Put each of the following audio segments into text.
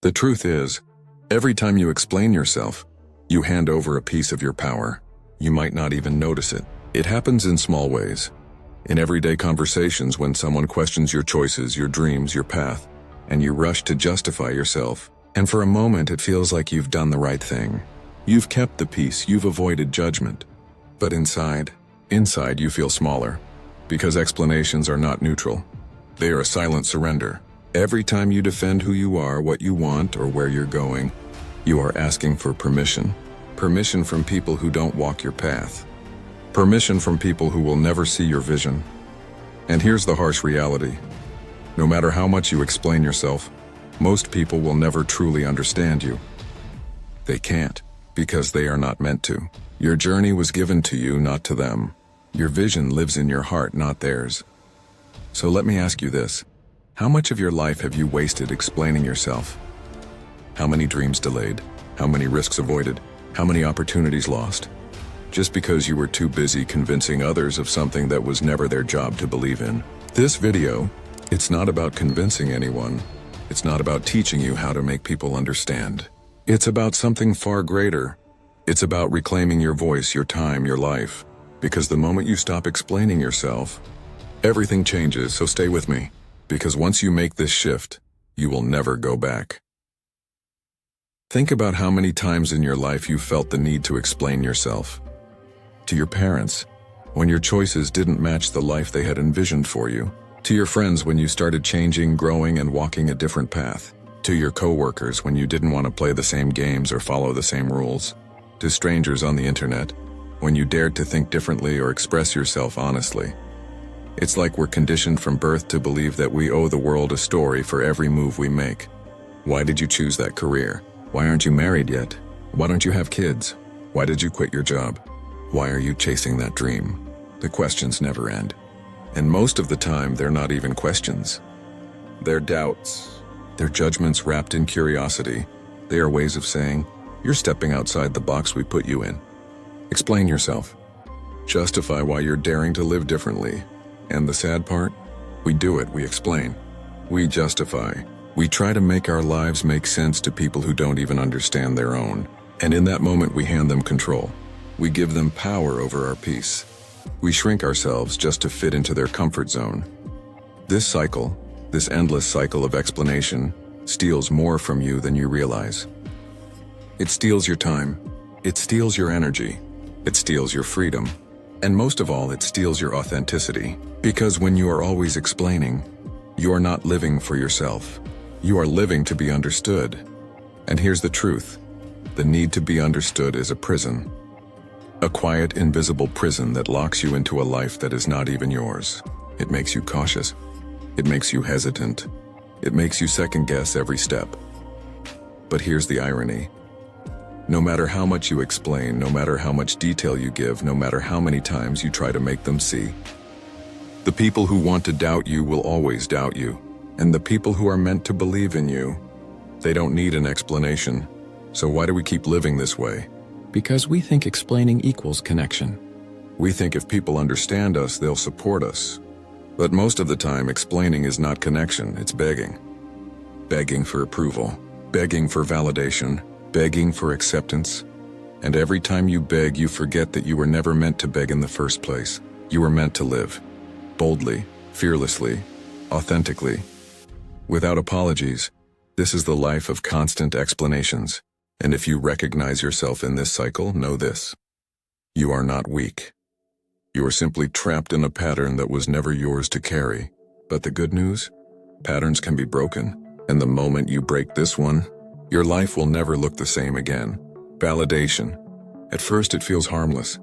The truth is, every time you explain yourself, you hand over a piece of your power. You might not even notice it. It happens in small ways. In everyday conversations when someone questions your choices, your dreams, your path, and you rush to justify yourself. And for a moment it feels like you've done the right thing. You've kept the peace, you've avoided judgment. But inside you feel smaller. Because explanations are not neutral. They are a silent surrender. Every time you defend who you are, what you want, or where you're going, you are asking for permission. Permission from people who don't walk your path. Permission from people who will never see your vision. And here's the harsh reality. No matter how much you explain yourself, most people will never truly understand you. They can't, because they are not meant to. Your journey was given to you, not to them. Your vision lives in your heart, not theirs. So let me ask you this. How much of your life have you wasted explaining yourself? How many dreams delayed? How many risks avoided? How many opportunities lost? Just because you were too busy convincing others of something that was never their job to believe in. This video, it's not about convincing anyone. It's not about teaching you how to make people understand. It's about something far greater. It's about reclaiming your voice, your time, your life. Because the moment you stop explaining yourself, everything changes, so stay with me. Because once you make this shift, you will never go back. Think about how many times in your life you felt the need to explain yourself. To your parents, when your choices didn't match the life they had envisioned for you. To your friends when you started changing, growing, and walking a different path. To your coworkers when you didn't want to play the same games or follow the same rules. To strangers on the internet, when you dared to think differently or express yourself honestly. It's like we're conditioned from birth to believe that we owe the world a story for every move we make. Why did you choose that career? Why aren't you married yet? Why don't you have kids? Why did you quit your job? Why are you chasing that dream? The questions never end. And most of the time, they're not even questions. They're doubts. They're judgments wrapped in curiosity. They are ways of saying, you're stepping outside the box we put you in. Explain yourself. Justify why you're daring to live differently. And the sad part? We do it, we explain. We justify. We try to make our lives make sense to people who don't even understand their own. And in that moment, we hand them control. We give them power over our peace. We shrink ourselves just to fit into their comfort zone. This cycle, this endless cycle of explanation, steals more from you than you realize. It steals your time. It steals your energy. It steals your freedom. And most of all, it steals your authenticity. Because when you are always explaining, you are not living for yourself. You are living to be understood. And here's the truth. The need to be understood is a prison. A quiet, invisible prison that locks you into a life that is not even yours. It makes you cautious. It makes you hesitant. It makes you second-guess every step. But here's the irony. No matter how much you explain, no matter how much detail you give, no matter how many times you try to make them see, the people who want to doubt you will always doubt you. And the people who are meant to believe in you, they don't need an explanation. So why do we keep living this way? Because we think explaining equals connection. We think if people understand us, they'll support us. But most of the time, explaining is not connection, it's begging. Begging for approval, begging for validation, begging for acceptance. And every time you beg, you forget that you were never meant to beg in the first place. You were meant to live. Boldly, fearlessly, authentically. Without apologies. This is the life of constant explanations. And if you recognize yourself in this cycle, know this. You are not weak. You are simply trapped in a pattern that was never yours to carry. But the good news? Patterns can be broken. And the moment you break this one, your life will never look the same again. Validation. At first it feels harmless.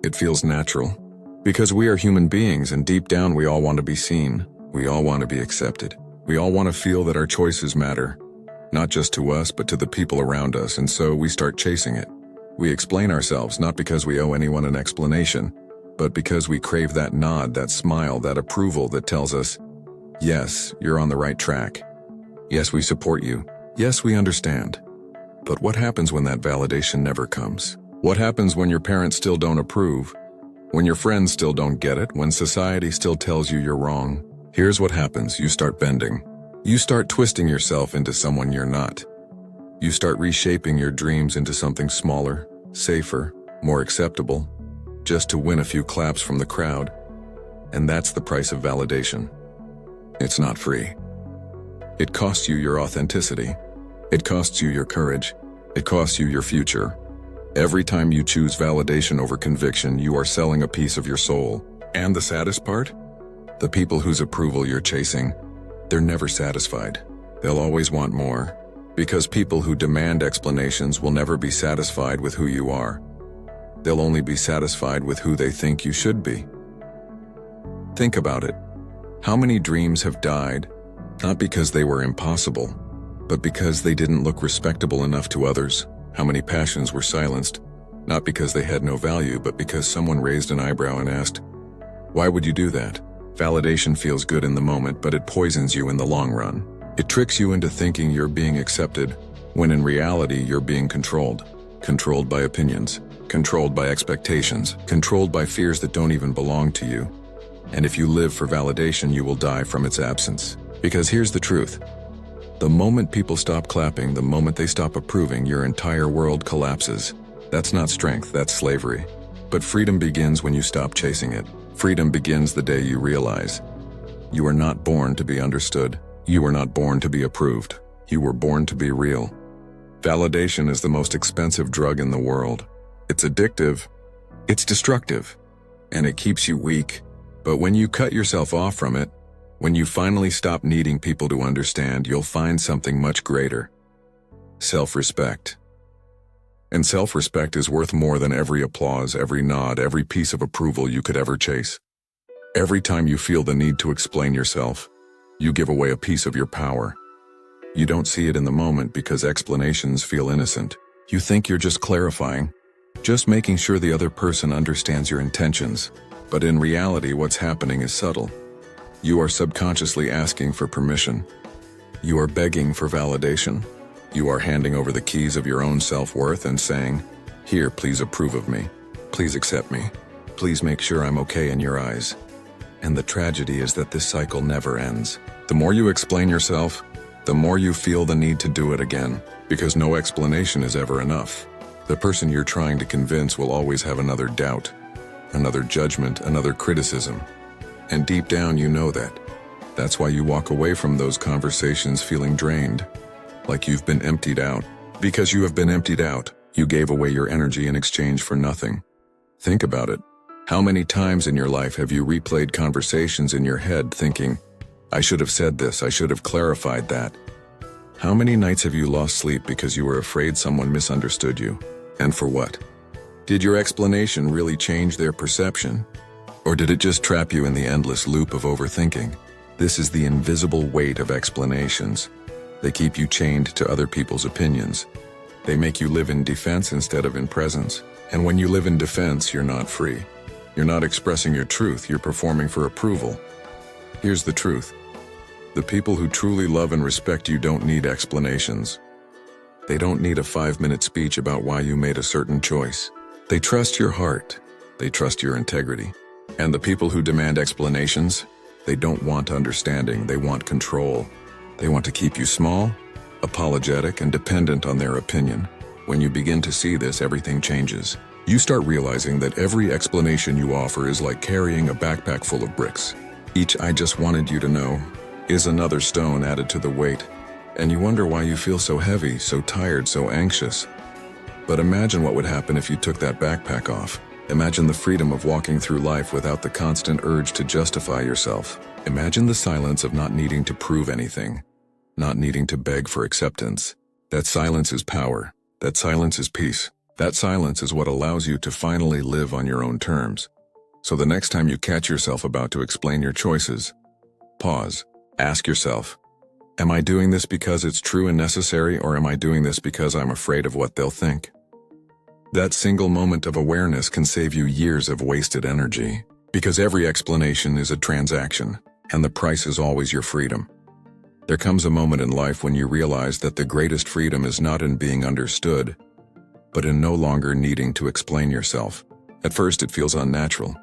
It feels natural. Because we are human beings and deep down we all want to be seen. We all want to be accepted. We all want to feel that our choices matter. Not just to us, but to the people around us, and so we start chasing it. We explain ourselves not because we owe anyone an explanation, but because we crave that nod, that smile, that approval that tells us, yes, you're on the right track. Yes, we support you. Yes, we understand. But what happens when that validation never comes? What happens when your parents still don't approve? When your friends still don't get it? When society still tells you you're wrong? Here's what happens. You start bending. You start twisting yourself into someone you're not. You start reshaping your dreams into something smaller, safer, more acceptable, just to win a few claps from the crowd. And that's the price of validation. It's not free. It costs you your authenticity. It costs you your courage. It costs you your future. Every time you choose validation over conviction, you are selling a piece of your soul. And the saddest part? The people whose approval you're chasing, they're never satisfied. They'll always want more. Because people who demand explanations will never be satisfied with who you are. They'll only be satisfied with who they think you should be. Think about it. How many dreams have died, not because they were impossible, but because they didn't look respectable enough to others? How many passions were silenced, not because they had no value, but because someone raised an eyebrow and asked, "Why would you do that?" Validation feels good in the moment, but it poisons you in the long run. It tricks you into thinking you're being accepted, when in reality you're being controlled. Controlled by opinions, controlled by expectations, controlled by fears that don't even belong to you. And if you live for validation, you will die from its absence. Because here's the truth. The moment people stop clapping, the moment they stop approving, your entire world collapses. That's not strength, that's slavery. But freedom begins when you stop chasing it. Freedom begins the day you realize you are not born to be understood. You were not born to be approved. You were born to be real. Validation is the most expensive drug in the world. It's addictive, it's destructive, and it keeps you weak. But when you cut yourself off from it, when you finally stop needing people to understand, you'll find something much greater. Self-respect. And self-respect is worth more than every applause, every nod, every piece of approval you could ever chase. Every time you feel the need to explain yourself, you give away a piece of your power. You don't see it in the moment because explanations feel innocent. You think you're just clarifying, just making sure the other person understands your intentions. But in reality, what's happening is subtle. You are subconsciously asking for permission. You are begging for validation. You are handing over the keys of your own self-worth and saying, "Here, please approve of me. Please accept me. Please make sure I'm okay in your eyes." And the tragedy is that this cycle never ends. The more you explain yourself, the more you feel the need to do it again, because no explanation is ever enough. The person you're trying to convince will always have another doubt, another judgment, another criticism. And deep down you know that. That's why you walk away from those conversations feeling drained, like you've been emptied out. Because you have been emptied out, you gave away your energy in exchange for nothing. Think about it. How many times in your life have you replayed conversations in your head thinking, "I should have said this, I should have clarified that"? How many nights have you lost sleep because you were afraid someone misunderstood you? And for what? Did your explanation really change their perception? Or did it just trap you in the endless loop of overthinking? This is the invisible weight of explanations. They keep you chained to other people's opinions. They make you live in defense instead of in presence. And when you live in defense, you're not free. You're not expressing your truth, you're performing for approval. Here's the truth. The people who truly love and respect you don't need explanations. They don't need a 5-minute speech about why you made a certain choice. They trust your heart. They trust your integrity. And the people who demand explanations, they don't want understanding, they want control. They want to keep you small, apologetic, and dependent on their opinion. When you begin to see this, everything changes. You start realizing that every explanation you offer is like carrying a backpack full of bricks. Each "I just wanted you to know" is another stone added to the weight. And you wonder why you feel so heavy, so tired, so anxious. But imagine what would happen if you took that backpack off. Imagine the freedom of walking through life without the constant urge to justify yourself. Imagine the silence of not needing to prove anything, not needing to beg for acceptance. That silence is power. That silence is peace. That silence is what allows you to finally live on your own terms. So the next time you catch yourself about to explain your choices, pause. Ask yourself, am I doing this because it's true and necessary, or am I doing this because I'm afraid of what they'll think? That single moment of awareness can save you years of wasted energy, because every explanation is a transaction, and the price is always your freedom. There comes a moment in life when you realize that the greatest freedom is not in being understood, but in no longer needing to explain yourself. At first it feels unnatural,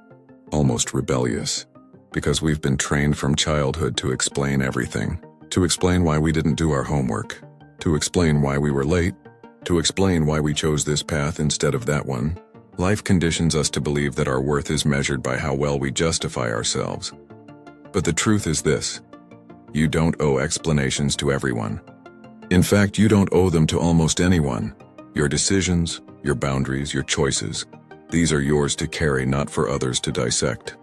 almost rebellious, because we've been trained from childhood to explain everything. To explain why we didn't do our homework. To explain why we were late. To explain why we chose this path instead of that one. Life conditions us to believe that our worth is measured by how well we justify ourselves. But the truth is this: you don't owe explanations to everyone. In fact, you don't owe them to almost anyone. Your decisions, your boundaries, your choices, these are yours to carry, not for others to dissect.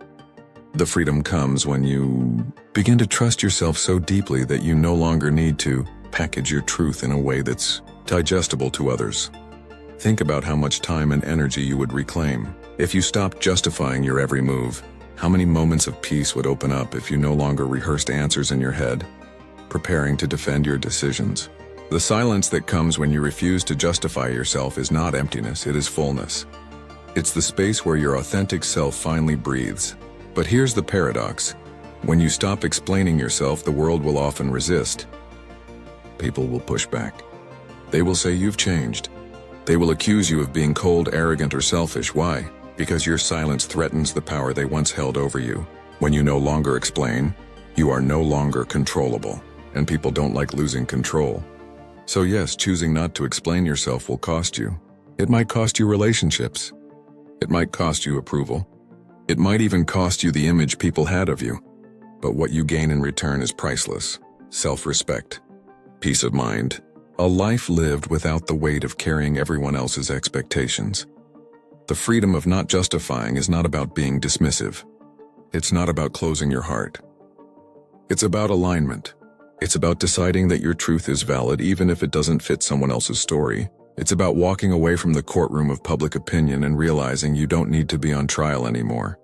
The freedom comes when you begin to trust yourself so deeply that you no longer need to package your truth in a way that's digestible to others. Think about how much time and energy you would reclaim if you stopped justifying your every move. How many moments of peace would open up if you no longer rehearsed answers in your head, preparing to defend your decisions? The silence that comes when you refuse to justify yourself is not emptiness, it is fullness. It's the space where your authentic self finally breathes. But here's the paradox. When you stop explaining yourself, the world will often resist. People will push back. They will say you've changed. They will accuse you of being cold, arrogant, or selfish. Why? Because your silence threatens the power they once held over you. When you no longer explain, you are no longer controllable, and people don't like losing control. So yes, choosing not to explain yourself will cost you. It might cost you relationships. It might cost you approval. It might even cost you the image people had of you. But what you gain in return is priceless. Self-respect, peace of mind, a life lived without the weight of carrying everyone else's expectations. The freedom of not justifying is not about being dismissive. It's not about closing your heart. It's about alignment. It's about deciding that your truth is valid even if it doesn't fit someone else's story. It's about walking away from the courtroom of public opinion and realizing you don't need to be on trial anymore.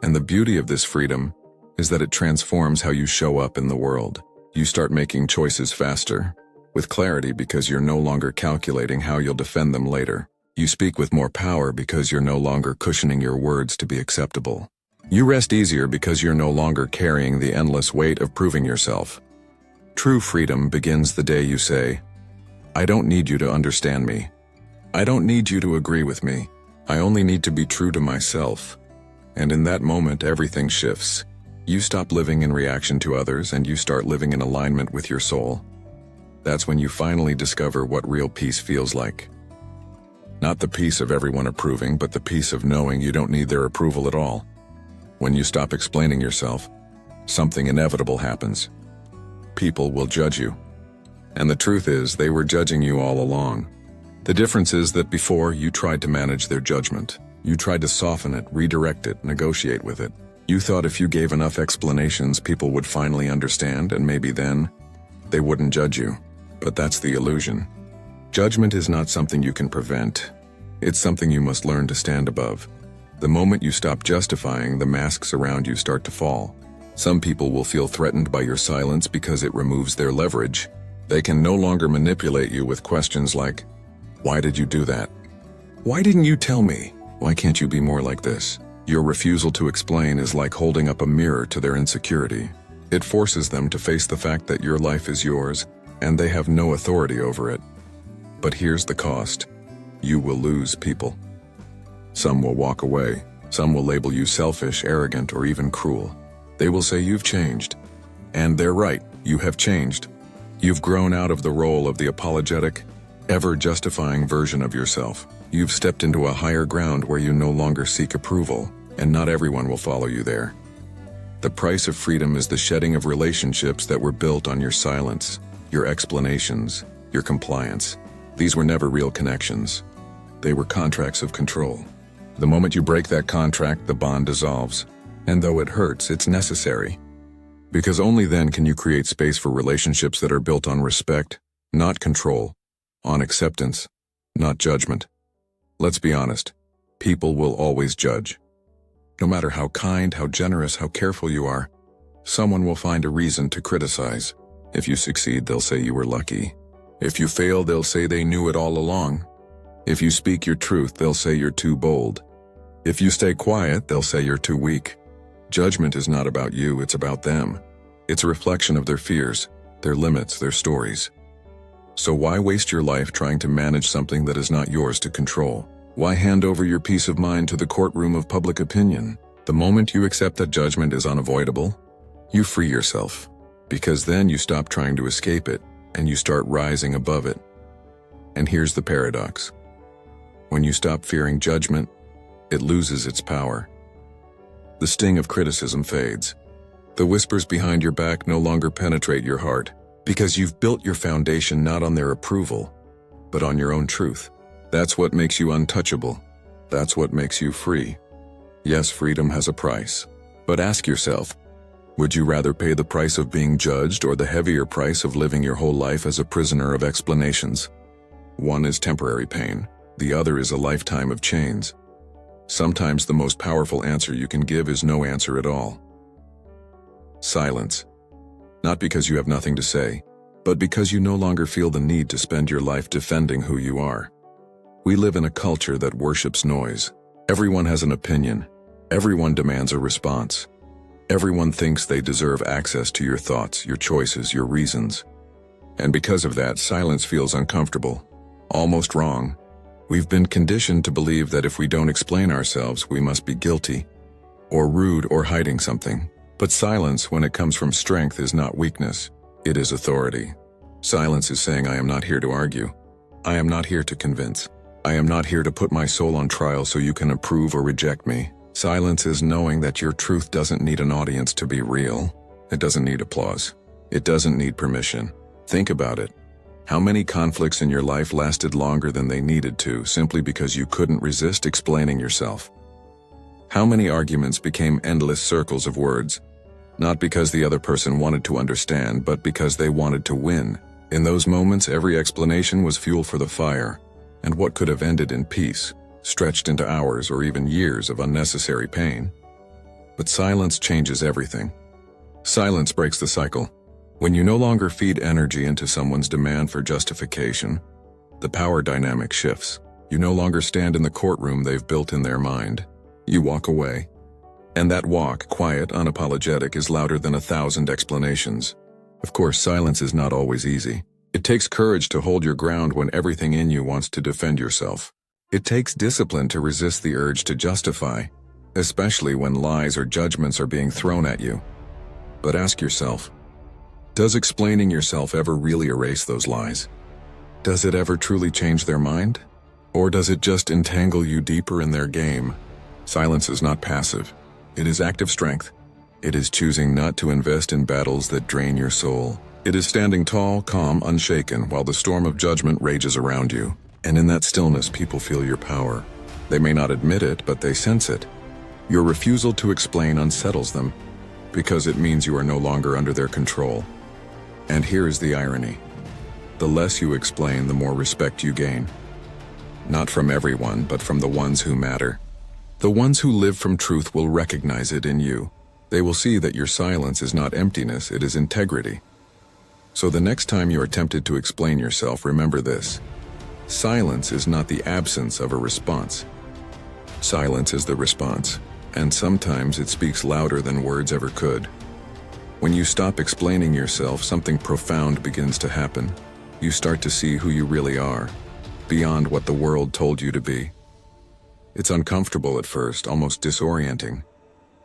And the beauty of this freedom is that it transforms how you show up in the world. You start making choices faster, with clarity, because you're no longer calculating how you'll defend them later. You speak with more power because you're no longer cushioning your words to be acceptable. You rest easier because you're no longer carrying the endless weight of proving yourself. True freedom begins the day you say, I don't need you to understand me. I don't need you to agree with me. I only need to be true to myself. And in that moment, everything shifts. You stop living in reaction to others and you start living in alignment with your soul. That's when you finally discover what real peace feels like. Not the peace of everyone approving, but the peace of knowing you don't need their approval at all. When you stop explaining yourself, something inevitable happens. People will judge you. And the truth is, they were judging you all along. The difference is that before, you tried to manage their judgment. You tried to soften it, redirect it, negotiate with it. You thought if you gave enough explanations, people would finally understand, and maybe then, they wouldn't judge you. But that's the illusion. Judgment is not something you can prevent. It's something you must learn to stand above. The moment you stop justifying, the masks around you start to fall. Some people will feel threatened by your silence because it removes their leverage. They can no longer manipulate you with questions like, why did you do that? Why didn't you tell me? Why can't you be more like this? Your refusal to explain is like holding up a mirror to their insecurity. It forces them to face the fact that your life is yours, and they have no authority over it. But here's the cost. You will lose people. Some will walk away. Some will label you selfish, arrogant, or even cruel. They will say you've changed. And they're right, you have changed. You've grown out of the role of the apologetic, ever-justifying version of yourself. You've stepped into a higher ground where you no longer seek approval, and not everyone will follow you there. The price of freedom is the shedding of relationships that were built on your silence, your explanations, your compliance. These were never real connections. They were contracts of control. The moment you break that contract, the bond dissolves. And though it hurts, it's necessary. Because only then can you create space for relationships that are built on respect, not control, on acceptance, not judgment. Let's be honest, people will always judge. No matter how kind, how generous, how careful you are, someone will find a reason to criticize. If you succeed, they'll say you were lucky. If you fail, they'll say they knew it all along. If you speak your truth, they'll say you're too bold. If you stay quiet, they'll say you're too weak. Judgment is not about you, it's about them. It's a reflection of their fears, their limits, their stories. So why waste your life trying to manage something that is not yours to control? Why hand over your peace of mind to the courtroom of public opinion? The moment you accept that judgment is unavoidable, you free yourself. Because then you stop trying to escape it, and you start rising above it. And here's the paradox. When you stop fearing judgment, it loses its power. The sting of criticism fades. The whispers behind your back no longer penetrate your heart, because you've built your foundation not on their approval, but on your own truth. That's what makes you untouchable. That's what makes you free. Yes, freedom has a price. But ask yourself, would you rather pay the price of being judged or the heavier price of living your whole life as a prisoner of explanations? One is temporary pain. The other is a lifetime of chains. Sometimes the most powerful answer you can give is no answer at all. Silence. Not because you have nothing to say, but because you no longer feel the need to spend your life defending who you are. We live in a culture that worships noise. Everyone has an opinion. Everyone demands a response. Everyone thinks they deserve access to your thoughts, your choices, your reasons. And because of that, silence feels uncomfortable, almost wrong. We've been conditioned to believe that if we don't explain ourselves, we must be guilty, or rude, or hiding something. But silence, when it comes from strength, is not weakness. It is authority. Silence is saying, I am not here to argue. I am not here to convince. I am not here to put my soul on trial so you can approve or reject me. Silence is knowing that your truth doesn't need an audience to be real. It doesn't need applause. It doesn't need permission. Think about it. How many conflicts in your life lasted longer than they needed to simply because you couldn't resist explaining yourself? How many arguments became endless circles of words? Not because the other person wanted to understand, but because they wanted to win. In those moments, every explanation was fuel for the fire, and what could have ended in peace stretched into hours or even years of unnecessary pain. But silence changes everything. Silence breaks the cycle. When you no longer feed energy into someone's demand for justification, the power dynamic shifts. You no longer stand in the courtroom they've built in their mind. You walk away. And that walk, quiet, unapologetic, is louder than 1,000 explanations. Of course, silence is not always easy. It takes courage to hold your ground when everything in you wants to defend yourself. It takes discipline to resist the urge to justify, especially when lies or judgments are being thrown at you. But ask yourself, does explaining yourself ever really erase those lies? Does it ever truly change their mind? Or does it just entangle you deeper in their game? Silence is not passive. It is active strength. It is choosing not to invest in battles that drain your soul. It is standing tall, calm, unshaken, while the storm of judgment rages around you. And in that stillness, people feel your power. They may not admit it, but they sense it. Your refusal to explain unsettles them, because it means you are no longer under their control. And here is the irony. The less you explain, the more respect you gain. Not from everyone, but from the ones who matter. The ones who live from truth will recognize it in you. They will see that your silence is not emptiness, it is integrity. So the next time you are tempted to explain yourself, remember this. Silence is not the absence of a response. Silence is the response, and sometimes it speaks louder than words ever could. When you stop explaining yourself, something profound begins to happen. You start to see who you really are, beyond what the world told you to be. It's uncomfortable at first, almost disorienting,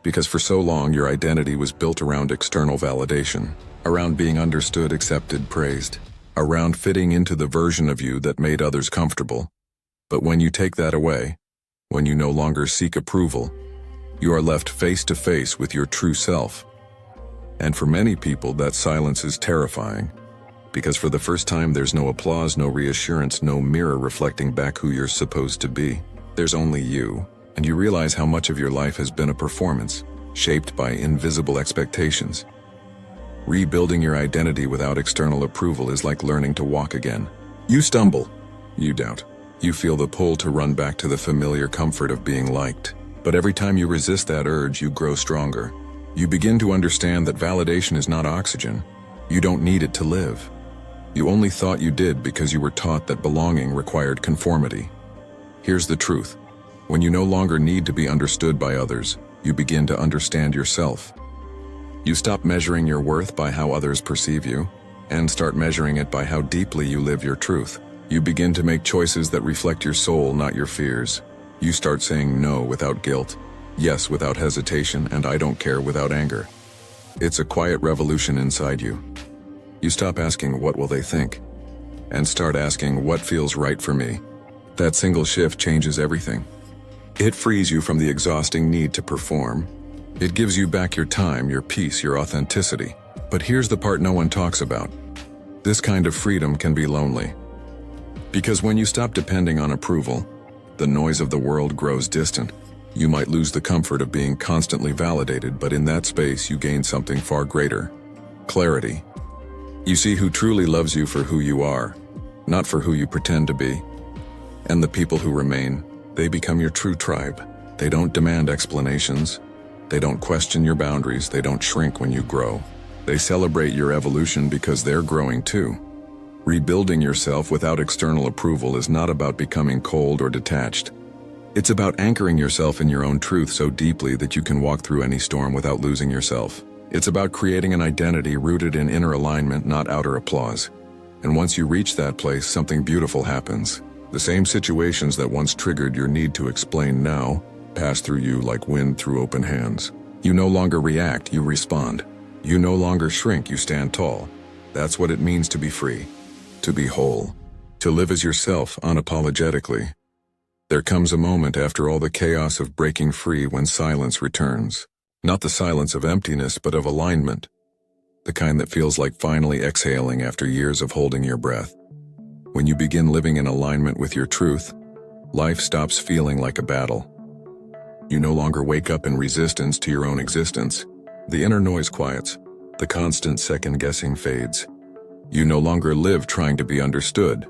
because for so long your identity was built around external validation, around being understood, accepted, praised, around fitting into the version of you that made others comfortable. But when you take that away, when you no longer seek approval, you are left face to face with your true self. And for many people, that silence is terrifying, because for the first time there's no applause, no reassurance, no mirror reflecting back who you're supposed to be. There's only you, and you realize how much of your life has been a performance, shaped by invisible expectations. Rebuilding your identity without external approval is like learning to walk again. You stumble, you doubt, you feel the pull to run back to the familiar comfort of being liked. But every time you resist that urge, you grow stronger. You begin to understand that validation is not oxygen. You don't need it to live. You only thought you did because you were taught that belonging required conformity. Here's the truth. When you no longer need to be understood by others, you begin to understand yourself. You stop measuring your worth by how others perceive you, and start measuring it by how deeply you live your truth. You begin to make choices that reflect your soul, not your fears. You start saying no without guilt, yes without hesitation, and I don't care without anger. It's a quiet revolution inside you. You stop asking, what will they think? And start asking, what feels right for me? That single shift changes everything. It frees you from the exhausting need to perform. It gives you back your time, your peace, your authenticity. But here's the part no one talks about. This kind of freedom can be lonely. Because when you stop depending on approval, the noise of the world grows distant. You might lose the comfort of being constantly validated, but in that space you gain something far greater: clarity. You see who truly loves you for who you are, not for who you pretend to be. And the people who remain, they become your true tribe. They don't demand explanations. They don't question your boundaries. They don't shrink when you grow. They celebrate your evolution because they're growing too. Rebuilding yourself without external approval is not about becoming cold or detached. It's about anchoring yourself in your own truth so deeply that you can walk through any storm without losing yourself. It's about creating an identity rooted in inner alignment, not outer applause. And once you reach that place, something beautiful happens. The same situations that once triggered your need to explain now pass through you like wind through open hands. You no longer react, you respond. You no longer shrink, you stand tall. That's what it means to be free, to be whole, to live as yourself unapologetically. There comes a moment after all the chaos of breaking free when silence returns. Not the silence of emptiness, but of alignment. The kind that feels like finally exhaling after years of holding your breath. When you begin living in alignment with your truth, life stops feeling like a battle. You no longer wake up in resistance to your own existence. The inner noise quiets. The constant second-guessing fades. You no longer live trying to be understood.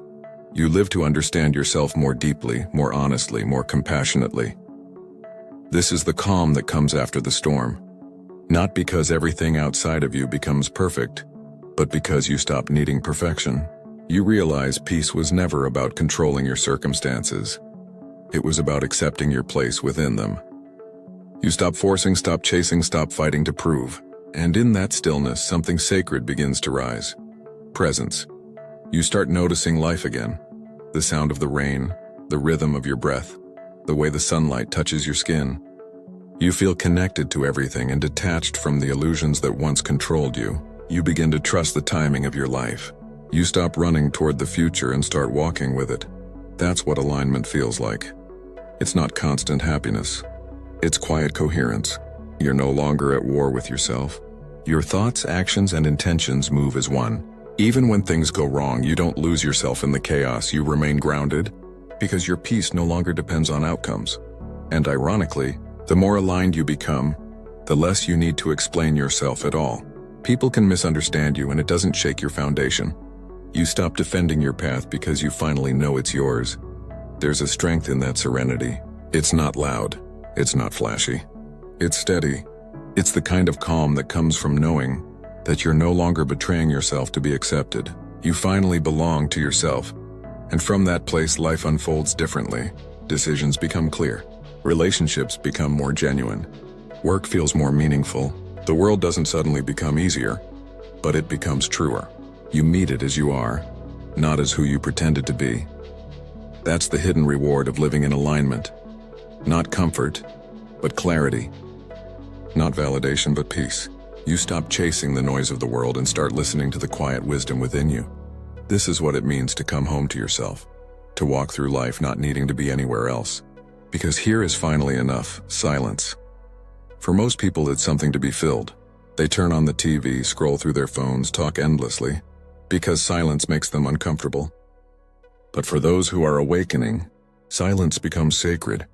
You live to understand yourself more deeply, more honestly, more compassionately. This is the calm that comes after the storm. Not because everything outside of you becomes perfect, but because you stop needing perfection. You realize peace was never about controlling your circumstances. It was about accepting your place within them. You stop forcing, stop chasing, stop fighting to prove. And in that stillness, something sacred begins to rise. Presence. You start noticing life again. The sound of the rain, the rhythm of your breath, the way the sunlight touches your skin. You feel connected to everything and detached from the illusions that once controlled you. You begin to trust the timing of your life. You stop running toward the future and start walking with it. That's what alignment feels like. It's not constant happiness. It's quiet coherence. You're no longer at war with yourself. Your thoughts, actions, and intentions move as one. Even when things go wrong, you don't lose yourself in the chaos. You remain grounded because your peace no longer depends on outcomes. And ironically, the more aligned you become, the less you need to explain yourself at all. People can misunderstand you and it doesn't shake your foundation. You stop defending your path because you finally know it's yours. There's a strength in that serenity. It's not loud. It's not flashy. It's steady. It's the kind of calm that comes from knowing that you're no longer betraying yourself to be accepted. You finally belong to yourself. And from that place, life unfolds differently. Decisions become clear. Relationships become more genuine. Work feels more meaningful. The world doesn't suddenly become easier, but it becomes truer. You meet it as you are, not as who you pretended to be. That's the hidden reward of living in alignment. Not comfort, but clarity. Not validation, but peace. You stop chasing the noise of the world and start listening to the quiet wisdom within you. This is what it means to come home to yourself, to walk through life not needing to be anywhere else. Because here is finally enough: silence. For most people, it's something to be filled. They turn on the TV, scroll through their phones, talk endlessly, because silence makes them uncomfortable. But for those who are awakening, silence becomes sacred.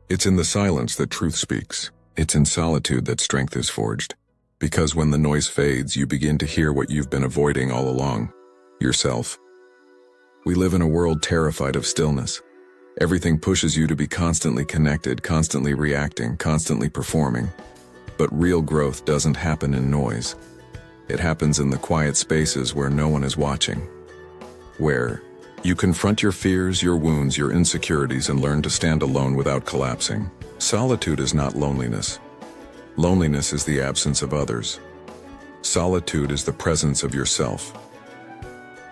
It's in the silence that truth speaks. It's in solitude that strength is forged. Because when the noise fades, you begin to hear what you've been avoiding all along: yourself. We live in a world terrified of stillness. Everything pushes you to be constantly connected, constantly reacting, constantly performing. But real growth doesn't happen in noise. It happens in the quiet spaces where no one is watching. Where you confront your fears, your wounds, your insecurities, and learn to stand alone without collapsing. Solitude is not loneliness. Loneliness is the absence of others. Solitude is the presence of yourself.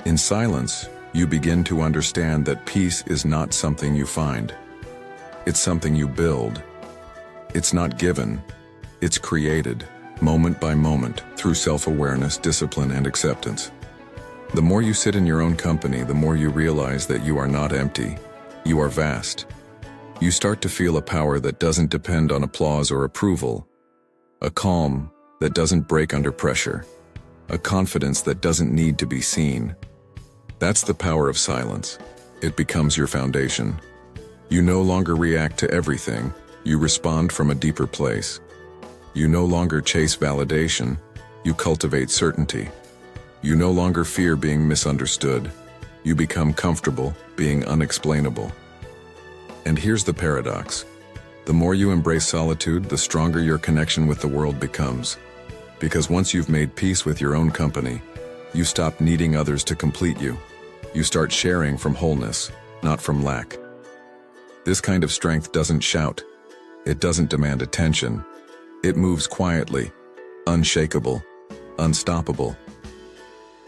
In silence, you begin to understand that peace is not something you find. It's something you build. It's not given, it's created. moment by moment, through self-awareness, discipline, and acceptance. The more you sit in your own company, the more you realize that you are not empty, you are vast. You start to feel a power that doesn't depend on applause or approval, a calm that doesn't break under pressure, a confidence that doesn't need to be seen. That's the power of silence. It becomes your foundation. You no longer react to everything, you respond from a deeper place. You no longer chase validation, you cultivate certainty. You no longer fear being misunderstood, you become comfortable being unexplainable. And here's the paradox. The more you embrace solitude, the stronger your connection with the world becomes. Because once you've made peace with your own company, you stop needing others to complete you. You start sharing from wholeness, not from lack. This kind of strength doesn't shout. It doesn't demand attention. It moves quietly, unshakable, unstoppable.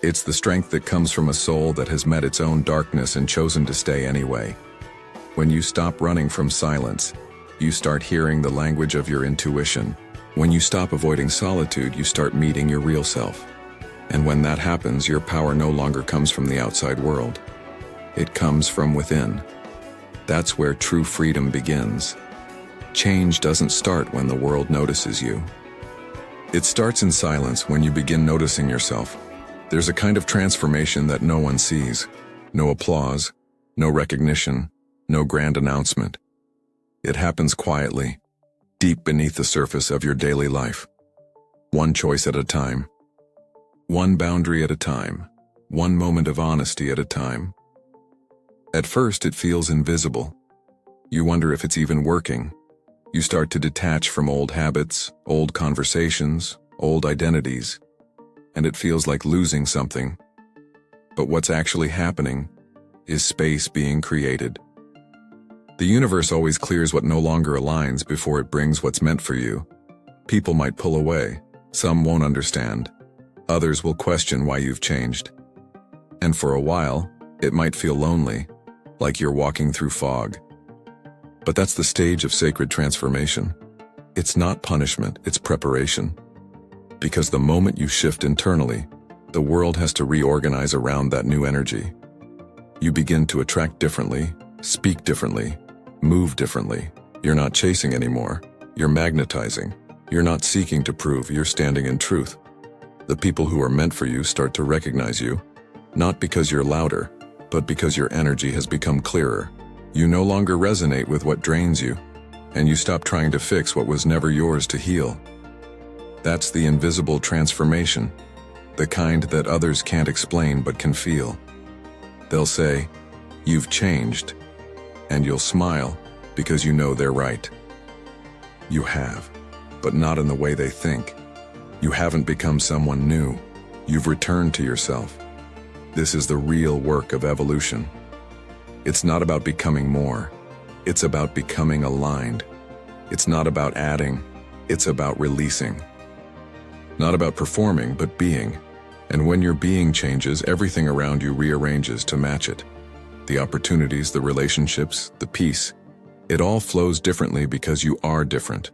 It's the strength that comes from a soul that has met its own darkness and chosen to stay anyway. When you stop running from silence, you start hearing the language of your intuition. When you stop avoiding solitude, you start meeting your real self. And when that happens, your power no longer comes from the outside world. It comes from within. That's where true freedom begins. Change doesn't start when the world notices you. It starts in silence when you begin noticing yourself. There's a kind of transformation that no one sees. No applause, no recognition, no grand announcement. It happens quietly, deep beneath the surface of your daily life. One choice at a time. One boundary at a time. One moment of honesty at a time. At first, it feels invisible. You wonder if it's even working. You start to detach from old habits, old conversations, old identities, and it feels like losing something. But what's actually happening is space being created. The universe always clears what no longer aligns before it brings what's meant for you. People might pull away. Some won't understand. Others will question why you've changed. And for a while, it might feel lonely, like you're walking through fog. But that's the stage of sacred transformation. It's not punishment, it's preparation. Because the moment you shift internally, the world has to reorganize around that new energy. You begin to attract differently, speak differently, move differently. You're not chasing anymore. You're magnetizing. You're not seeking to prove, you're standing in truth. The people who are meant for you start to recognize you, not because you're louder, but because your energy has become clearer. You no longer resonate with what drains you, and you stop trying to fix what was never yours to heal. That's the invisible transformation, the kind that others can't explain but can feel. They'll say, "You've changed," and you'll smile because you know they're right. You have, but not in the way they think. You haven't become someone new. You've returned to yourself. This is the real work of evolution. It's not about becoming more. It's about becoming aligned. It's not about adding. It's about releasing. Not about performing, but being. And when your being changes, everything around you rearranges to match it. The opportunities, the relationships, the peace. It all flows differently because you are different.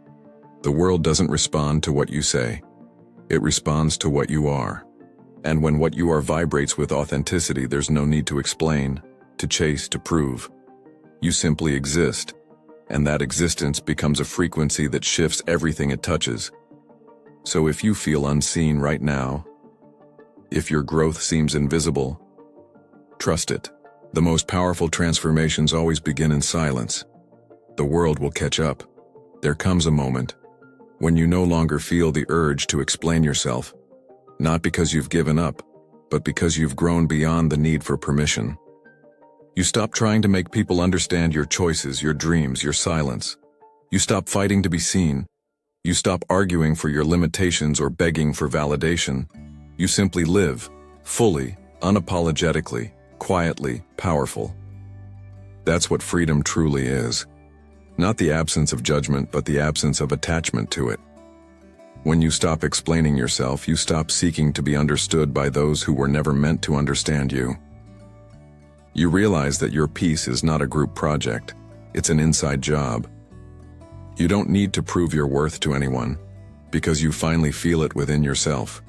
The world doesn't respond to what you say. It responds to what you are. And when what you are vibrates with authenticity, there's no need to explain, to chase, to prove. You simply exist, and that existence becomes a frequency that shifts everything it touches. So if you feel unseen right now, if your growth seems invisible, trust it. The most powerful transformations always begin in silence. The world will catch up. There comes a moment when you no longer feel the urge to explain yourself, not because you've given up, but because you've grown beyond the need for permission. You stop trying to make people understand your choices, your dreams, your silence. You stop fighting to be seen. You stop arguing for your limitations or begging for validation. You simply live, fully, unapologetically, quietly, powerful. That's what freedom truly is. Not the absence of judgment, but the absence of attachment to it. When you stop explaining yourself, you stop seeking to be understood by those who were never meant to understand you. You realize that your peace is not a group project, it's an inside job. You don't need to prove your worth to anyone. because you finally feel it within yourself.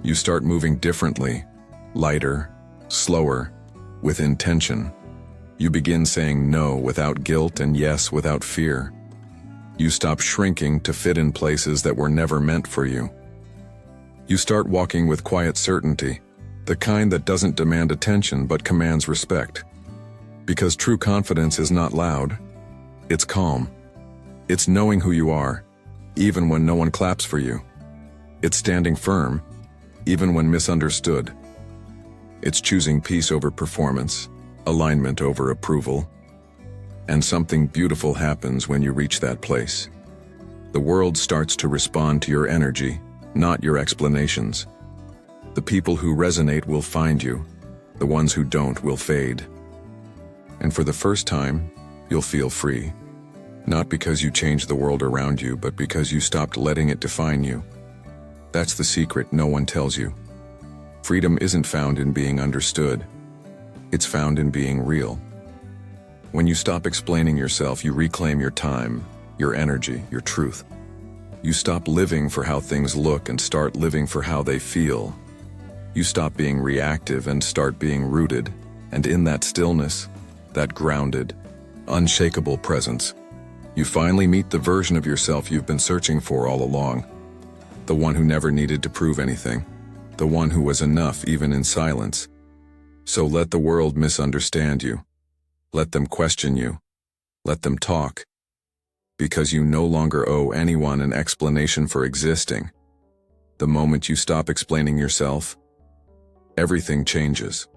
You start moving differently, lighter, slower, with intention. You begin saying no without guilt and yes without fear. You stop shrinking to fit in places that were never meant for you. You start walking with quiet certainty, the kind that doesn't demand attention but commands respect. Because true confidence is not loud, it's calm. It's knowing who you are, even when no one claps for you. It's standing firm, even when misunderstood. It's choosing peace over performance, alignment over approval. And something beautiful happens when you reach that place. The world starts to respond to your energy, not your explanations. The people who resonate will find you. The ones who don't will fade. And for the first time, you'll feel free. Not because you changed the world around you, but because you stopped letting it define you. That's the secret no one tells you. Freedom isn't found in being understood. It's found in being real. When you stop explaining yourself, you reclaim your time, your energy, your truth. You stop living for how things look and start living for how they feel. You stop being reactive and start being rooted, and in that stillness, that grounded, unshakable presence, you finally meet the version of yourself you've been searching for all along. The one who never needed to prove anything. The one who was enough even in silence. So let the world misunderstand you. Let them question you. Let them talk. Because you no longer owe anyone an explanation for existing. The moment you stop explaining yourself, everything changes.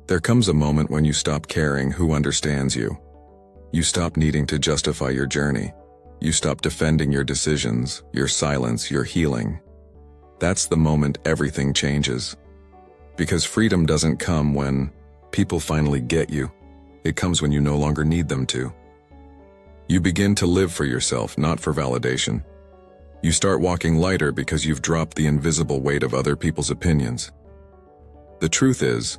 There comes a moment when you stop caring who understands you. You stop needing to justify your journey. You stop defending your decisions, your silence, your healing. That's the moment everything changes. Because freedom doesn't come when people finally get you. It comes when you no longer need them to. You begin to live for yourself, not for validation. You start walking lighter because you've dropped the invisible weight of other people's opinions. The truth is,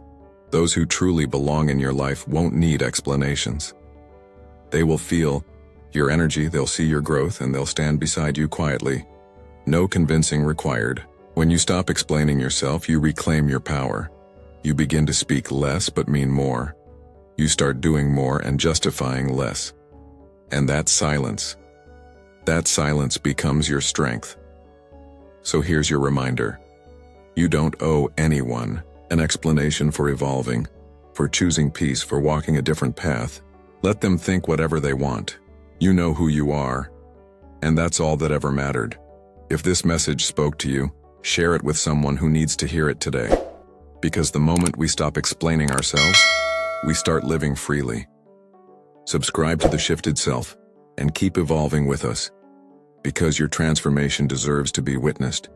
those who truly belong in your life won't need explanations. They will feel your energy, they'll see your growth, and they'll stand beside you quietly. No convincing required. When you stop explaining yourself, you reclaim your power. You begin to speak less but mean more. You start doing more and justifying less. And that silence becomes your strength. So here's your reminder. You don't owe anyone an explanation for evolving, for choosing peace, for walking a different path. Let them think whatever they want. You know who you are, and that's all that ever mattered. If this message spoke to you, share it with someone who needs to hear it today. Because the moment we stop explaining ourselves, we start living freely. Subscribe to The Shifted Self and keep evolving with us, because your transformation deserves to be witnessed.